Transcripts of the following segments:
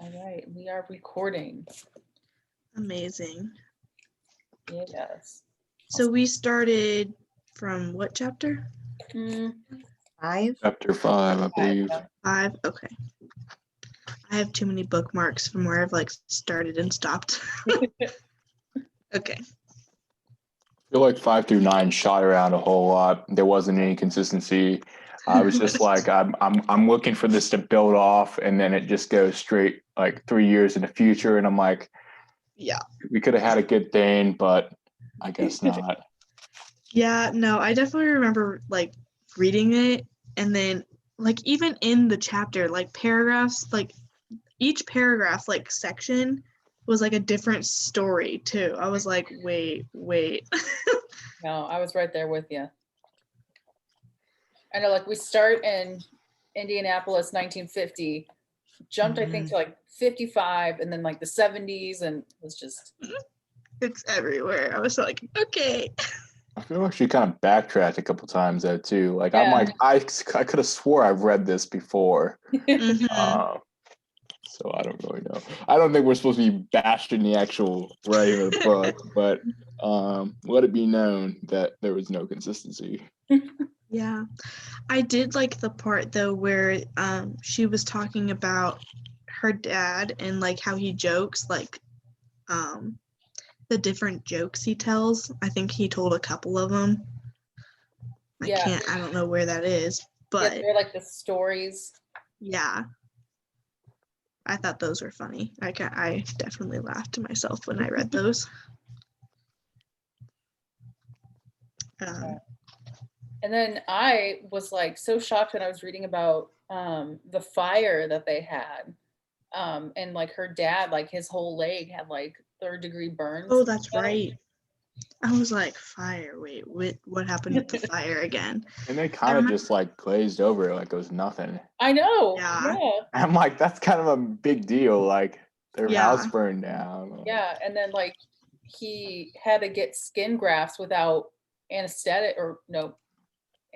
All right, we are recording. Amazing. Yes. So we started from what chapter? 5. Chapter 5, I believe. 5. Okay. I have too many bookmarks from where I've like started and stopped. Okay. I feel like 5 through 9 shot around a whole lot. There wasn't any consistency. I was just like, I'm looking for this to build off, and then it just goes straight like 3 years in the future, and I'm like, Yeah. we could have had a good thing, but I guess not. Yeah, no, I definitely remember like reading it, and then like even in the chapter, like paragraphs, like each paragraph like section was like a different story too. I was like, wait. No, I was right there with you. I know, like we start in Indianapolis, 1950, jumped I think to like 55, and then like the 70s, and it was just. It's everywhere. I was like, okay. I feel like she kind of backtracked a couple times though too. Like Yeah. I'm like, I could have swore I've read this before. Mhm. So I don't really know. I don't think we're supposed to be bashing the actual writing of the book, but let it be known that there was no consistency. Yeah. I did like the part though where she was talking about her dad and like how he jokes, like the different jokes he tells. I think he told a couple of them. Yeah. I don't know where that is, Yeah, but they're like the stories. yeah. I thought those were funny. I definitely laughed to myself when I read those. And then I was like so shocked when I was reading about the fire that they had. And like her dad, like his whole leg had like 3rd-degree burns. Oh, that's right. I was like, fire. Wait, what happened with the fire again? And they kind of just like glazed over it like it was nothing. I know. Yeah. I'm like, that's kind of a big deal. Like their Yeah. house burned down. Yeah. And then like he had to get skin grafts without anesthetic or no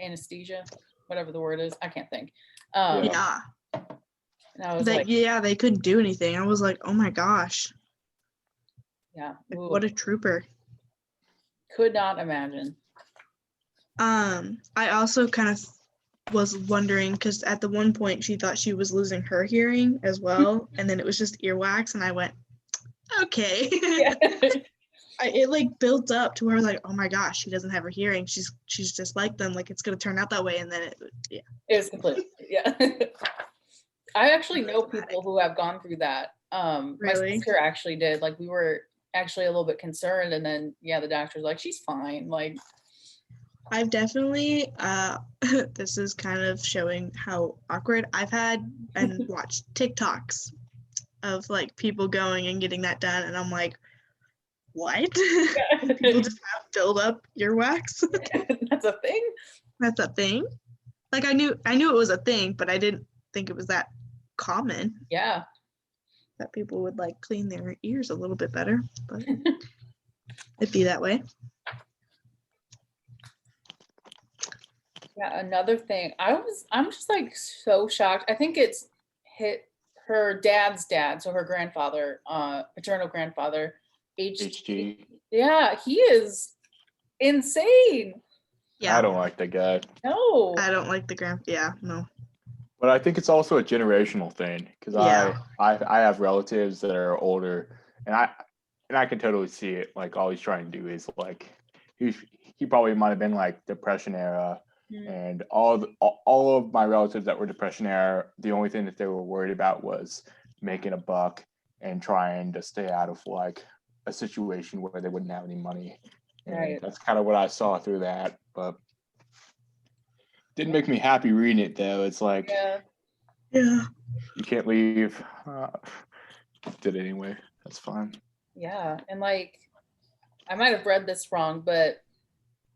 anesthesia, whatever the word is. I can't think. Yeah. And I was like, they couldn't do anything. I was like, oh my gosh. yeah, Like, ooh, what a trooper. could not imagine. I also kind of was wondering because at the one point she thought she was losing her hearing as well, and then it was just earwax, and I went, okay. Yeah. It like built up to where I was like, oh my gosh, she doesn't have her hearing. She's just like them. Like it's gonna turn out that way, and then It was complete. Yeah. I actually know people who have gone through that. My Really? sister actually did. Like we were actually a little bit concerned, and then the doctor's like, she's fine. Like I've definitely this is kind of showing how awkward I've had and watched TikToks of like people going and getting that done, and I'm like, what? People just have build up earwax. That's a thing. That's a thing. Like I knew it was a thing, but I didn't think it was that common. Yeah. That people would like clean their ears a little bit better, but it'd be that way. Yeah. Another thing, I'm just like so shocked. I think it's hit her dad's dad, so her grandfather, paternal grandfather, HG. Yeah, he is insane. Yeah. I don't like that guy. No. I don't like the yeah, no. But I think it's also a generational thing because Yeah. I have relatives that are older, and I can totally see it. Like all he's trying to do is like he probably might have been like Depression era, and all of my relatives that were Depression era, the only thing that they were worried about was making a buck and trying to stay out of like a situation where they wouldn't have any money. And Right. that's kind of what I saw through that, but didn't make me happy reading it though. It's like, Yeah. you can't leave. Did it anyway. That's fine. Yeah. And like, I might have read this wrong, but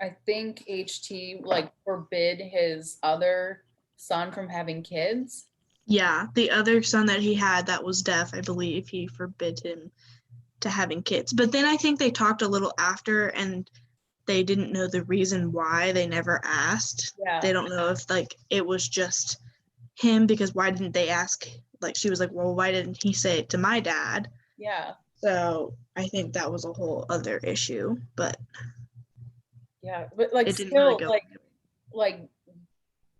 I think HT like forbid his other son from having kids. Yeah, the other son that he had that was deaf, I believe, he forbid him to having kids. But then I think they talked a little after and they didn't know the reason why. They never asked. Yeah. They don't know if like it was just him, because why didn't they ask like she was like, well, why didn't he say it to my dad? Yeah. So I think that was a whole other issue, but Yeah. But like it didn't really still go. like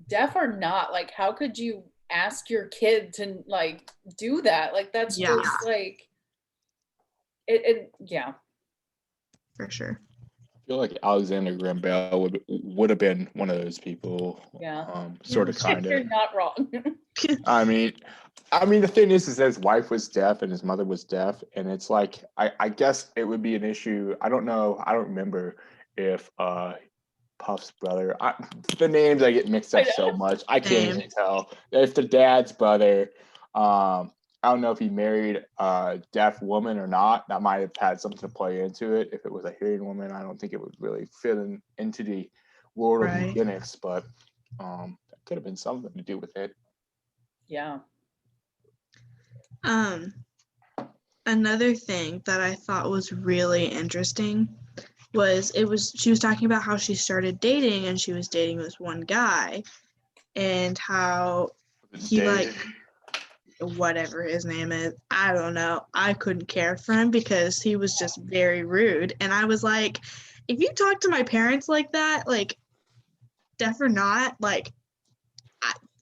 deaf or not, like how could you ask your kid to like do that? Like that's Yeah. just like it yeah. For sure. I feel like Alexander Graham Bell would have been one of those people. Yeah. Sort of, kind You're of. not wrong. I mean, the thing is that his wife was deaf and his mother was deaf, and it's like I guess it would be an issue. I don't know. I don't remember if Puff's brother. The names I get mixed up so much. I can't Same. even tell if the dad's brother. I don't know if he married a deaf woman or not. That might have had something to play into it. If it was a hearing woman, I don't think it would really fit into the world Right. of eugenics, but that could have been something to do with it. Yeah. Another thing that I thought was really interesting was she was talking about how she started dating and she was dating this one guy and how he like whatever his name is, I don't know. I couldn't care for him because he was just very rude. And I was like, if you talk to my parents like that, like deaf or not, like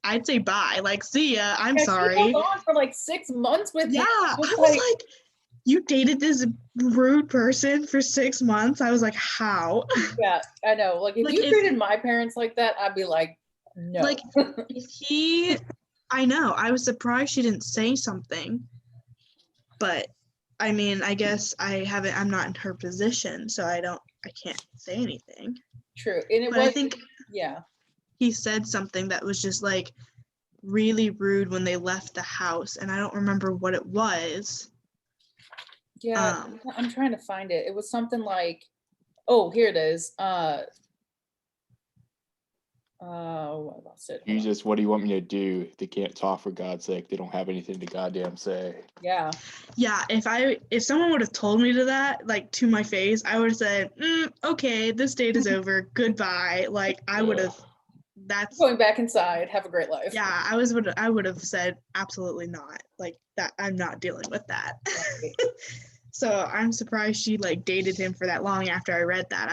I'd say bye. Like, see ya. I'm sorry. She was on for like 6 months with him. Yeah. I was like, you dated this rude person for 6 months? I was like, how? Yeah, I know. Like if Like, you treated my parents like that, I'd be like, no. Like I know. I was surprised she didn't say something. But I mean, I guess I'm not in her position, so I can't say anything. True. And I think yeah. He said something that was just like really rude when they left the house, and I don't remember what it was. Yeah, I'm trying to find it. It was something like, oh, here it is. I lost it. What do you want me to do? They can't talk, for God's sake. They don't have anything to goddamn say. Yeah. Yeah, if someone would have told me to my face, I would have said, okay, this date is over. Goodbye. Like I would have. That's going back inside. Have a great life. Yeah, I would have said absolutely not. Like that, I'm not dealing with that. Right. So I'm surprised she like dated him for that long after I read that.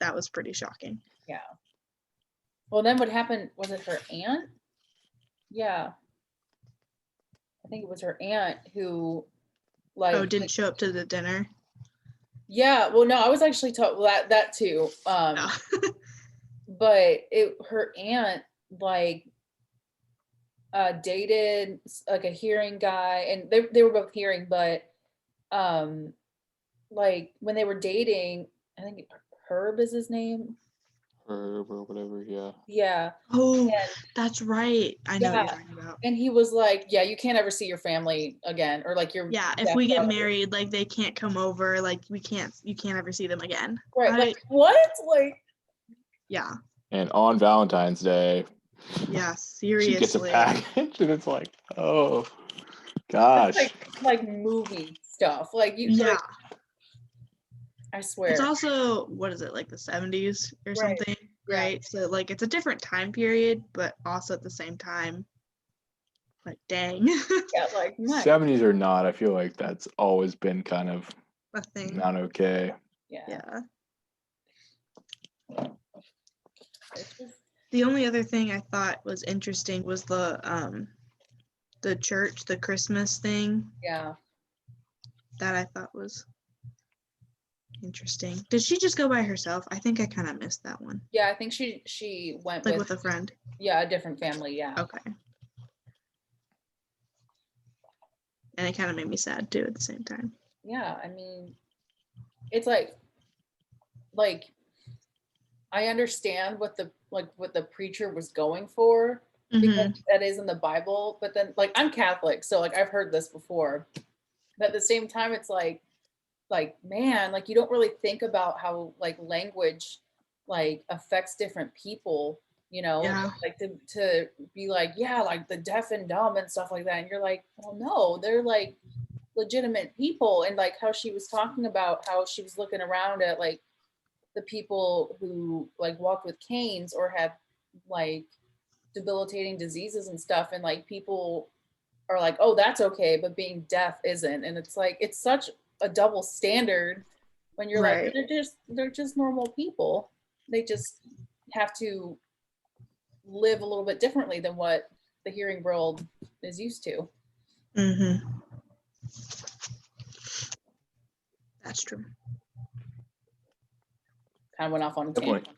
That was pretty shocking. Yeah. Well, then what happened? Was it her aunt? Yeah. I think it was her aunt who didn't show up to the dinner. Yeah. Well, no, I was actually taught that too. But her aunt dated like a hearing guy, and they were both hearing, but like when they were dating, I think Herb is his name. Herb or whatever, yeah. Yeah. Oh, that's right. I know what you're talking about. And he was like, yeah, you can't ever see your family again, or like your if we get married, like they can't come over, like you can't ever see them again. Right. Like what? Like yeah. And on Valentine's Day, yeah, seriously, she gets a package, and it's like, oh gosh, like movie stuff. Like you, yeah. like, I swear. It's also, what is it, like the 70s or something, right? So like it's a different time period, but also at the same time, like dang. Yeah, like nice. 70s or not, I feel like that's always been kind of a thing. Not okay. Yeah. The only other thing I thought was interesting was the church, the Christmas thing. Yeah. That I thought was interesting. Did she just go by herself? I think I kind of missed that one. Yeah, I think she went with a friend. Yeah, a different family. Yeah. Okay. And it kind of made me sad too at the same time. Yeah, I mean, it's like I understand what the preacher was going for, because that is in the Bible, but then like I'm Catholic, so like I've heard this before. But at the same time, it's like man, like you don't really think about how like language like affects different people, you know. Yeah. Like to be like, yeah, like the deaf and dumb and stuff like that, and you're like, well, no, they're like legitimate people. And like how she was talking about how she was looking around at like the people who like walked with canes or had like debilitating diseases and stuff, and like people are like, oh, that's okay, but being deaf isn't. And it's like, it's such a double standard when you're Right. like, they're just normal people. They just have to live a little bit differently than what the hearing world is used to. That's true. Kind of went off on a tangent.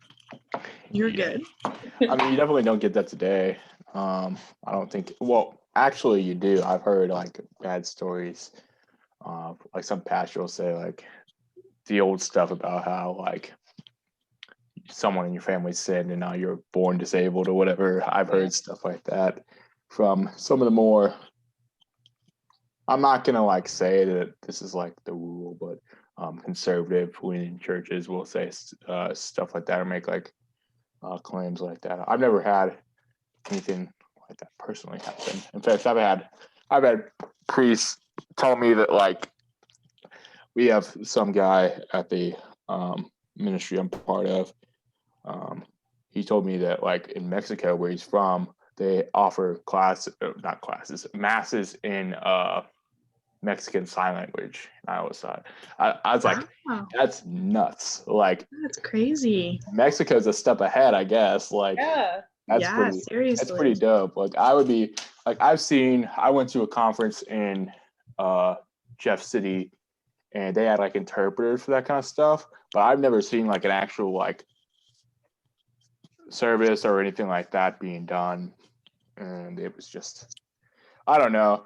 You're good. I mean, you definitely don't get that today. I don't think. Well, actually, you do. I've heard like bad stories. Like some pastor will say like the old stuff about how like someone in your family sinned and now you're born disabled or whatever. I've heard stuff like that from some of the more. I'm not gonna like say that this is like the rule, but conservative leaning churches will say stuff like that or make like claims like that. I've never had anything like that personally happen. In fact, I've had priests tell me that like we have some guy at the ministry I'm part of. He told me that like in Mexico where he's from, they offer masses in Mexican Sign Language. I was like, that's nuts. Like that's crazy. Mexico's a step ahead, I guess. Like, seriously. That's pretty dope. Like, I would be like, I went to a conference in Jeff City, and they had like interpreters for that kind of stuff. But I've never seen like an actual like service or anything like that being done. And it was just, I don't know.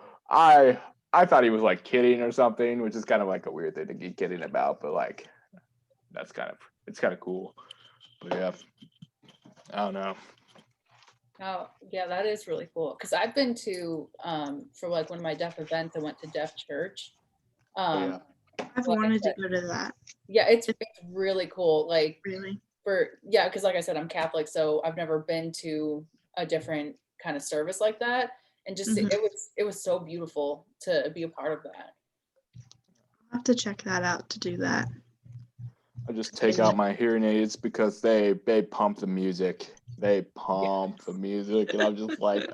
I thought he was like kidding or something, which is kind of like a weird thing to be kidding about, but like it's kind of cool. But yeah, I don't know. Oh yeah, that is really cool. Cause I've been to for like one of my deaf events, I went to Deaf Church. I've wanted to go to that. Yeah, it's really cool. Like really? Because like I said, I'm Catholic, so I've never been to a different kind of service like that. And just it was so beautiful to be a part of that. I'll have to check that out to do that. I just take out my hearing aids because they pump the music. They pump the music, and I'm just like,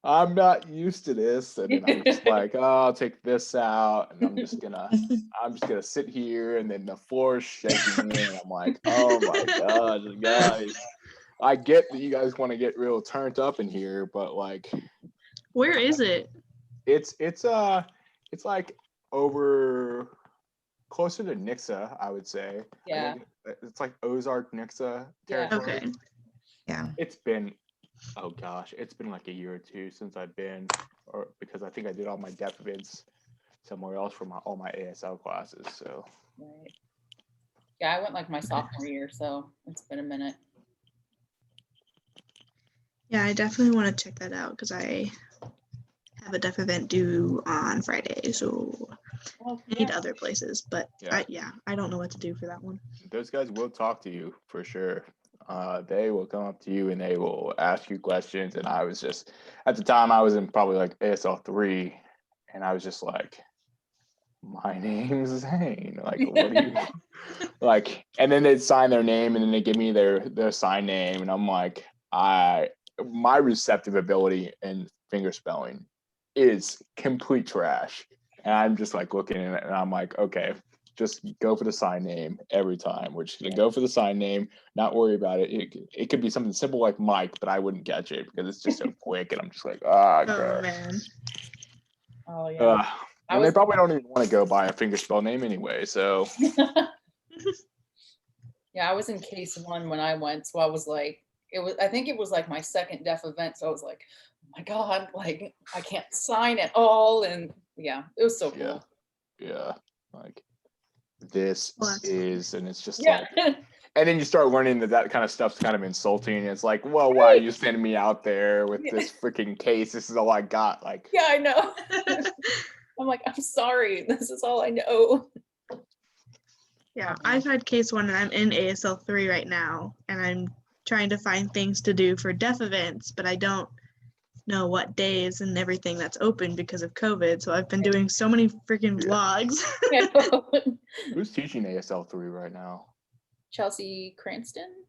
I'm not used to this. And then I'm just like, oh, I'll take this out, and I'm just gonna sit here, and then the floor is shaking me, and I'm like, oh my gosh, guys. I get that you guys want to get real turned up in here, but like, where is it? It's like over closer to Nixa, I would say. Yeah. It's like Ozark, Nixa territory. Okay. Yeah. It's been like a year or two since I've been, or because I think I did all my deaf events somewhere else for all my ASL classes. So. Right. Yeah, I went like my sophomore year, so it's been a minute. Yeah, I definitely want to check that out because I have a deaf event due on Friday, so I need other places. But I don't know what to do for that one. Those guys will talk to you for sure. They will come up to you and they will ask you questions. And I was just, at the time, I was in probably like ASL 3, and I was just like, my name's Zane. Like, what do you like? And then they'd sign their name, and then they give me their sign name, and I'm like, my receptive ability and finger spelling is complete trash. And I'm just like looking at it, and I'm like, okay, just go for the sign name every time. We're just gonna go for the sign name, not worry about it. It could be something simple like Mike, but I wouldn't catch it because it's just so quick, and I'm just like, oh man. Oh yeah. And they probably don't even want to go by a fingerspell name anyway. So. Yeah, I was in case 1 when I went, so I was like, I think it was like my second deaf event, so I was like, oh my god, like I can't sign at all, and yeah, it was so cool. Yeah, like this is, and it's just like, and then you start learning that kind of stuff's kind of insulting. And it's like, well, why are you sending me out there with this freaking case? This is all I got. Like, yeah, I know. I'm like, I'm sorry, this is all I know. Yeah, I've had case 1 and I'm in ASL 3 right now, and I'm trying to find things to do for deaf events, but I don't know what days and everything that's open because of COVID. So I've been doing so many freaking vlogs. Who's teaching ASL 3 right now? Chelsea Cranston.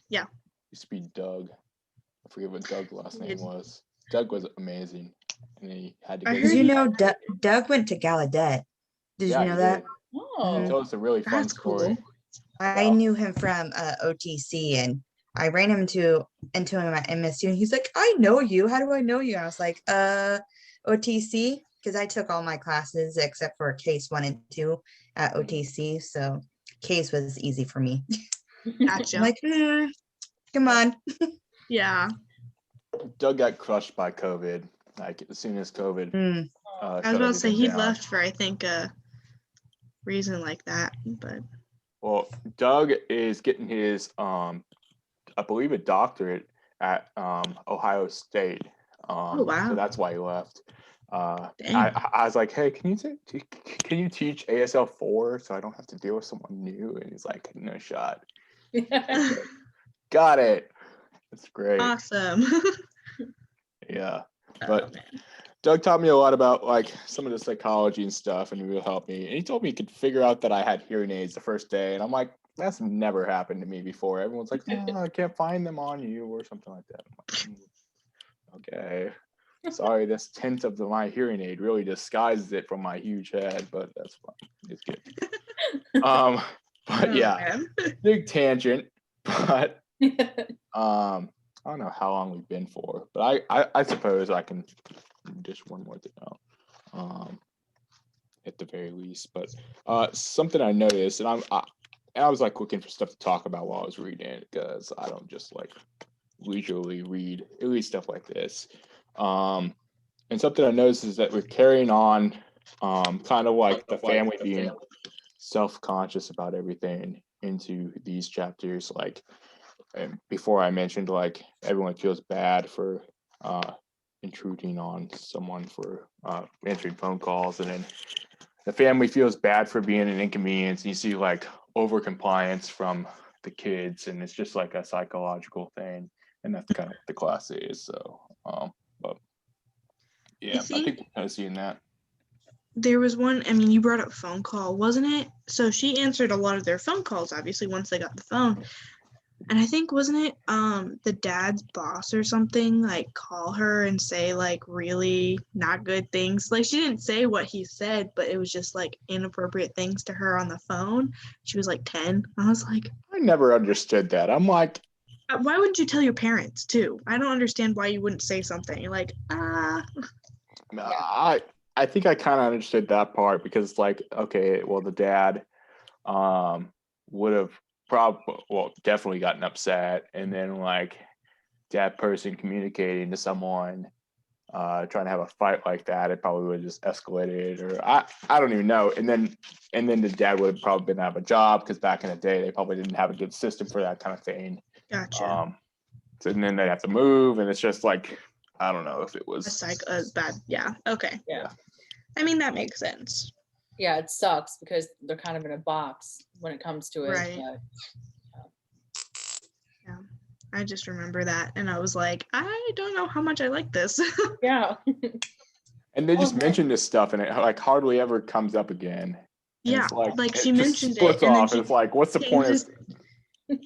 Yeah. Used to be Doug. I forget what Doug's last name was. Doug was amazing. and then he had to I go. heard Did you he- know Doug went to Gallaudet? Did Yeah, you know he that? did. He Oh, told us a really fun That's story. cool. I Wow. knew him from OTC, and I ran into him at MSU, and he's like, "I know you. How do I know you?" I was like, OTC, because I took all my classes except for case 1 and 2 at OTC, so case was easy for me. Gotcha. I'm like, come on. Yeah. Doug got crushed by COVID. Like as soon as COVID Mm, I was shut about to say everything he down. left for I think a reason like that, but Well, Doug is getting his I believe a doctorate at Ohio State. Oh, wow. So that's why he left. Dang. I was like, hey, can you teach ASL 4 so I don't have to deal with someone new? And he's like, no shot. Got it. That's great. awesome. Yeah. Oh, But man. Doug taught me a lot about like some of the psychology and stuff, and he really helped me. And he told me he could figure out that I had hearing aids the first day, and I'm like, that's never happened to me before. Everyone's like, oh, I can't find them on you or something like that. I'm like, okay. Sorry, this tint of my hearing aid really disguises it from my huge head, but that's fine. Just kidding. But Oh, yeah, man. big tangent. But I don't know how long we've been for, but I suppose I can just one more thing out, at the very least. But something I noticed, and I was like looking for stuff to talk about while I was reading it, because I don't just like leisurely read at least stuff like this. And something I noticed is that we're carrying on kind of like the family being self-conscious about everything into these chapters. Like, and before I mentioned, like everyone feels bad for intruding on someone for answering phone calls, and then the family feels bad for being an inconvenience. And you see like over compliance from the kids, and it's just like a psychological thing, and that's kind of what the class is. So, but yeah, I think we're kind of seeing that. There was one, I mean, you brought up phone call, wasn't it? So she answered a lot of their phone calls, obviously, once they got the phone. And I think, wasn't it the dad's boss or something, like call her and say like really not good things? Like she didn't say what he said, but it was just like inappropriate things to her on the phone. She was like 10. I was like, I never understood that. I'm like, why wouldn't you tell your parents too? I don't understand why you wouldn't say something. You're like, I think I kind of understood that part, because like, okay, well, the dad would have definitely gotten upset, and then like that person communicating to someone trying to have a fight like that, it probably would have just escalated, or I don't even know. And then the dad would have probably been out of a job, because back in the day they probably didn't have a good system for that kind of thing. gotcha. So and then they'd have to move, and it's just like, I don't know if it was Bad. Yeah. Okay. Yeah. I mean, that makes sense. Yeah, it sucks because they're kind of in a box when it comes to it. Right. But Yeah. I just remember that. And I was like, I don't know how much I like this. yeah. And they just Okay. mention this stuff, and it like hardly ever comes up again. And Yeah. it's like She it just mentioned splits it. And then off, she and it's like, what's the point of?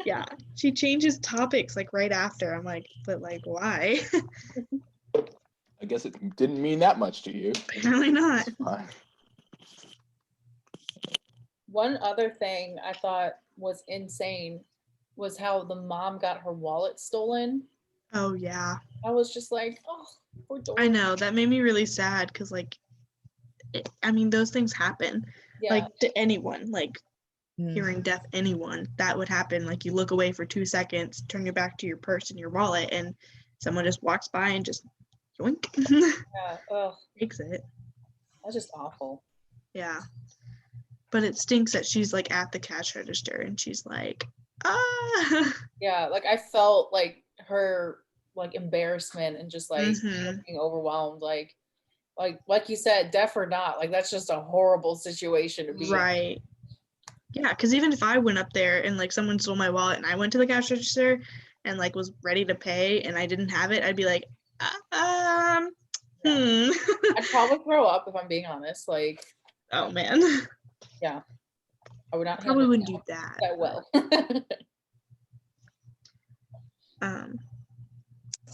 yeah. She changes topics like right after. I'm like, but like, why? I guess it didn't mean that much to you. Apparently not. It's fine. One other thing I thought was insane was how the mom got her wallet stolen. Oh, yeah. I was just like, oh, poor Dory. I know. That made me really sad because, like, I mean, those things happen. Yeah. Like, to anyone. Like, hearing deaf anyone, that would happen. Like, you look away for 2 seconds, turn your back to your purse and your wallet, and someone just walks by and just yoink. Yeah. Oh, Takes it. that's just awful. Yeah. But it stinks that she's like at the cash register and she's like, ah. Yeah, like I felt like her like embarrassment and just like Mhm. being overwhelmed. Like you said, deaf or not, like that's just a horrible situation to be in. Right. Yeah, because even if I went up there and like someone stole my wallet and I went to the cash register and like was ready to pay and I didn't have it, I'd be like, Yeah. I'd probably throw up if I'm being honest. Like, Oh man. yeah, I would not Probably handle wouldn't it do that. that well.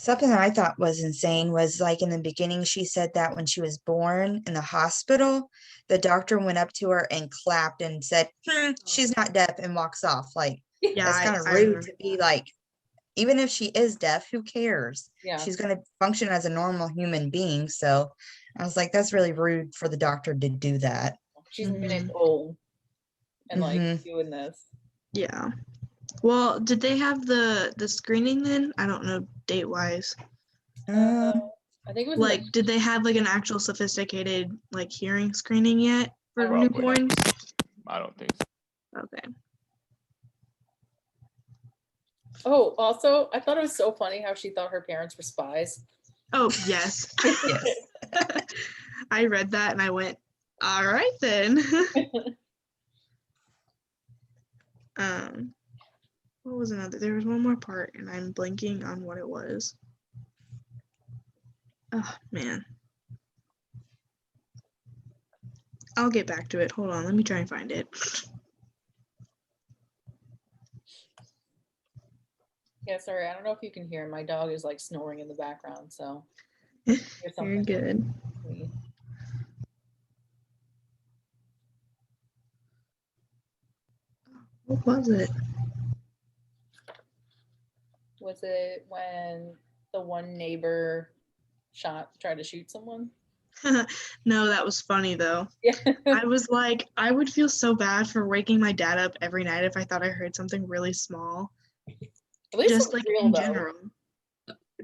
Something that I thought was insane was like in the beginning, she said that when she was born in the hospital, the doctor went up to her and clapped and said, she's not deaf, and walks off. Like, Yeah, that's kind of I rude remember. to be like, even if she is deaf, who cares? Yeah. She's going to function as a normal human being. So I was like, that's really rude for the doctor to do that. She's minutes old and like Mhm. doing this. Yeah. Well, did they have the screening then? I don't know date wise. I think it was in Like, did they have like an actual sophisticated like hearing screening yet for Probably not. newborns? I don't think so. Okay. Oh, also, I thought it was so funny how she thought her parents were spies. Oh, yes. Yes. I read that and I went, all right then. What was another? There was one more part and I'm blanking on what it was. Oh, man. I'll get back to it. Hold on. Let me try and find it. Yeah, sorry, I don't know if you can hear. My dog is like snoring in the background, so You're something. good. What was it? Was it when the one neighbor tried to shoot someone? No, that was funny though. Yeah. I was like, I would feel so bad for waking my dad up every night if I thought I heard something really small. At least Just it was like real in though. general.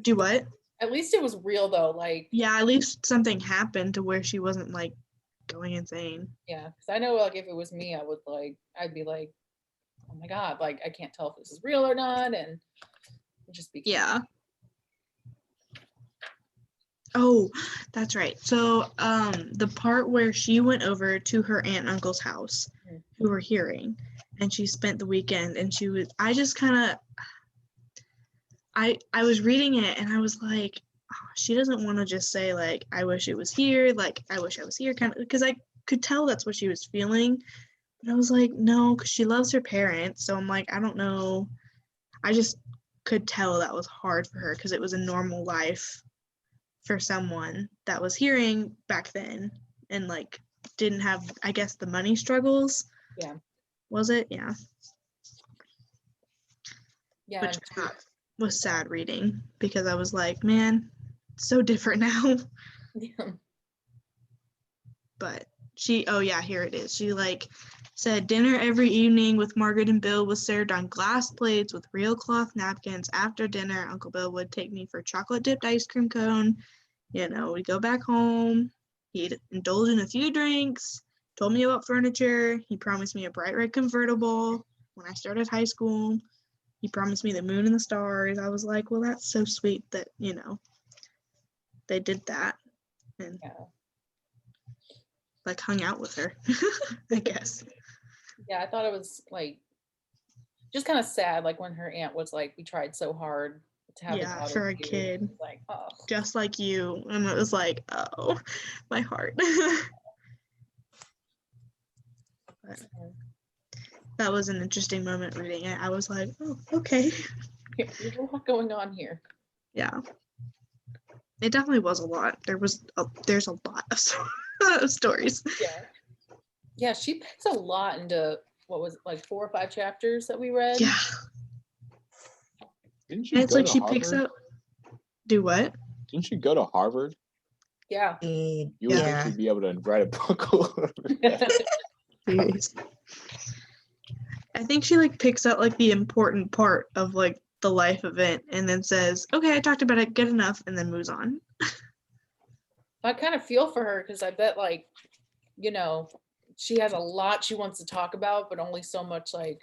Do what? At least it was real though. Like, Yeah, at least something happened to where she wasn't like going insane. yeah, because I know like if it was me, I'd be like, oh my god, like I can't tell if this is real or not, and just be Yeah. Oh, that's right. So the part where she went over to her aunt and uncle's house who were hearing, and she spent the weekend, and I just kind of I was reading it and I was like, oh, she doesn't want to just say like I wish it was here, like I wish I was here, kind of, because I could tell that's what she was feeling. But I was like, no, because she loves her parents. So I'm like, I don't know. I just could tell that was hard for her because it was a normal life for someone that was hearing back then and like didn't have, I guess, the money struggles. Yeah. Was it? Yeah. Yeah. Which was sad reading because I was like, man, it's so different now. Yeah. But oh yeah, here it is. She like said dinner every evening with Margaret and Bill was served on glass plates with real cloth napkins. After dinner, Uncle Bill would take me for chocolate dipped ice cream cone. You know, we'd go back home. He'd indulge in a few drinks, told me about furniture. He promised me a bright red convertible when I started high school. He promised me the moon and the stars. I was like, well, that's so sweet that, you know, they did that and like hung out with her, I guess. Yeah, I thought it was like just kind of sad, like when her aunt was like, we tried so hard to have a for a kid. Like, oh, just like you. And it was like, oh, my heart. But that was an interesting moment reading it. I was like, oh, okay. There's a lot going on here. Yeah. It definitely was a lot. There's a lot of stories. Yeah. Yeah, she picks a lot into what was it, like 4 or 5 chapters that we read. Yeah. Didn't she And it's go like to she Harvard? picks up. Do what? Didn't she go to Harvard? Yeah. You would think she'd be able to write a book. I think she like picks out like the important part of like the life event and then says, okay, I talked about it, good enough, and then moves on. I kind of feel for her because I bet like, you know, she has a lot she wants to talk about, but only so much like,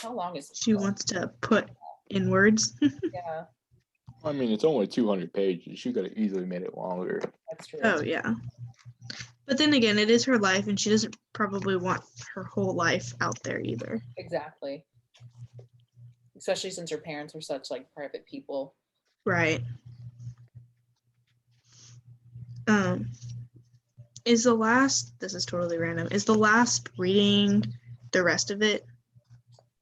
how long is it? She wants to put in words. Yeah. I mean, it's only 200 pages. She could have easily made it longer. That's true. Oh, yeah. But then again, it is her life, and she doesn't probably want her whole life out there either. Exactly. Especially since her parents were such like private people. Right. This is totally random. Is the last reading the rest of it?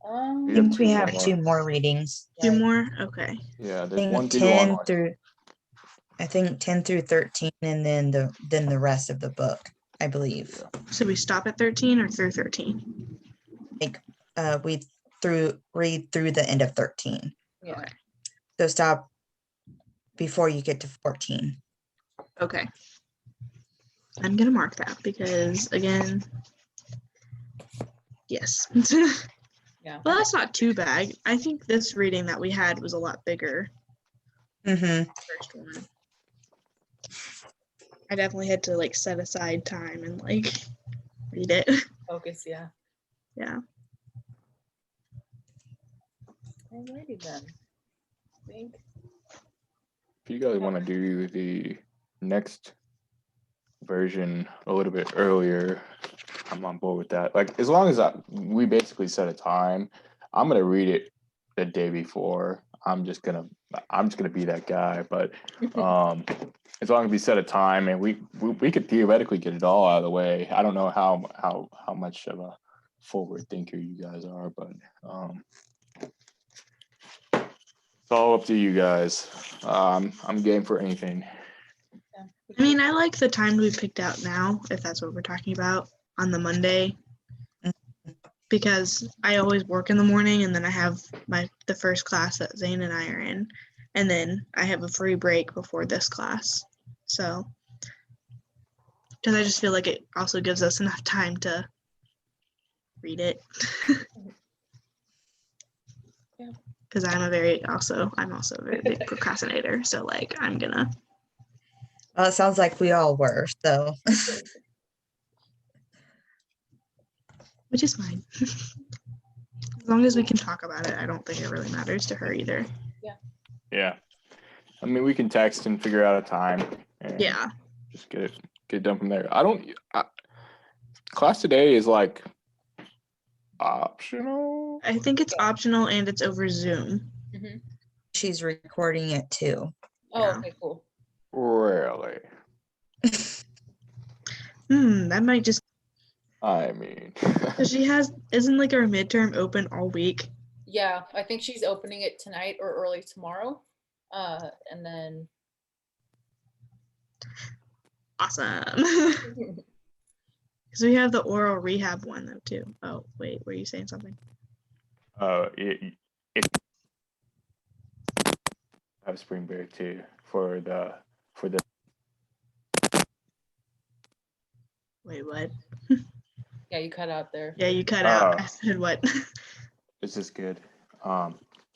I We think have we two have more. 2 more readings. Two Right. more? Okay. Yeah, I there's think 1 through the long 10 one. through I think 10 through 13 and then the rest of the book, I believe. So we stop at 13 or through 13? We read through the end of 13. Yeah. So stop before you get to 14. Okay. I'm gonna mark that because again, yes. Yeah. Well, that's not too bad. I think this reading that we had was a lot bigger. Mm-hmm. First one. I definitely had to like set aside time and like read it. Focus, yeah. Yeah. Alrighty then. I think If you guys want to do the next version a little bit earlier, I'm on board with that. Like, as long as we basically set a time, I'm gonna read it the day before. I'm just gonna be that guy. But as long as we set a time and we could theoretically get it all out of the way. I don't know how much of a forward thinker you guys are, but it's all up to you guys. I'm game for anything. I mean, I like the time we picked out now, if that's what we're talking about, on the Monday. Because I always work in the morning and then I have the first class that Zane and I are in. And then I have a free break before this class. So, because I just feel like it also gives us enough time to read it. Yeah. Because I'm also a very big procrastinator. So like I'm gonna. Well, it sounds like we all were, so. Which is fine. As long as we can talk about it, I don't think it really matters to her either. Yeah. I mean, we can text and figure out a time. And Yeah. just get it done from there. Class today is like optional. I think it's optional and it's over Zoom. Mhm. She's recording it too. Oh, Yeah. okay, cool. Really? That might just. I mean, Cause isn't like our midterm open all week? Yeah, I think she's opening it tonight or early tomorrow. And then Awesome. Because we have the oral rehab one though too. Oh wait, were you saying something? it have spring break too for the Wait, what? yeah, you cut out there. Yeah, you cut out. I said what? This is good.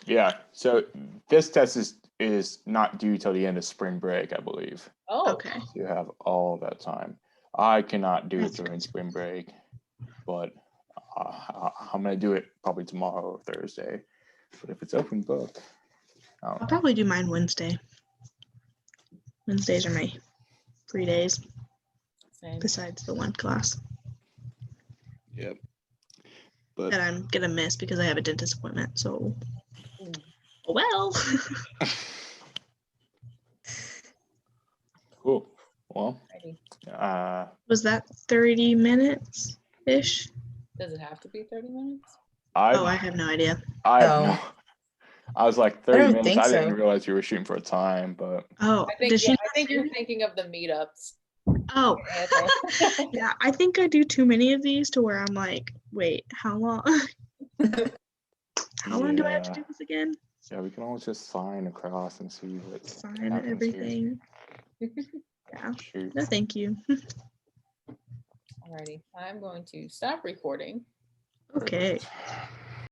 Yeah. So this test is not due till the end of spring break, I believe. Oh, Okay. So you have all that time. I cannot do it That's during good. spring break, but I'm gonna do it probably tomorrow or Thursday. But if it's open book, I don't I'll know. probably do mine Wednesday. Wednesdays are my free days same. besides the one class Yep. But that I'm gonna miss because I have a dentist appointment. So, Mm. well. cool. Well, Alrighty. Was that 30 minutes ish? Does it have to be 30 minutes? I have no idea. I No. know. I was like I 30 don't minutes. think I didn't so. realize you were shooting for a time, but Oh, I think does she? I think you're thinking of the meetups. Oh, Okay. yeah. I think I do too many of these to where I'm like, wait, how long? How long do I have to Yeah. do this again? Yeah, we can always just sign across and see what Sign and happens here. everything. Yeah. Shoot. No, thank you. Alrighty, I'm going to stop recording. Okay.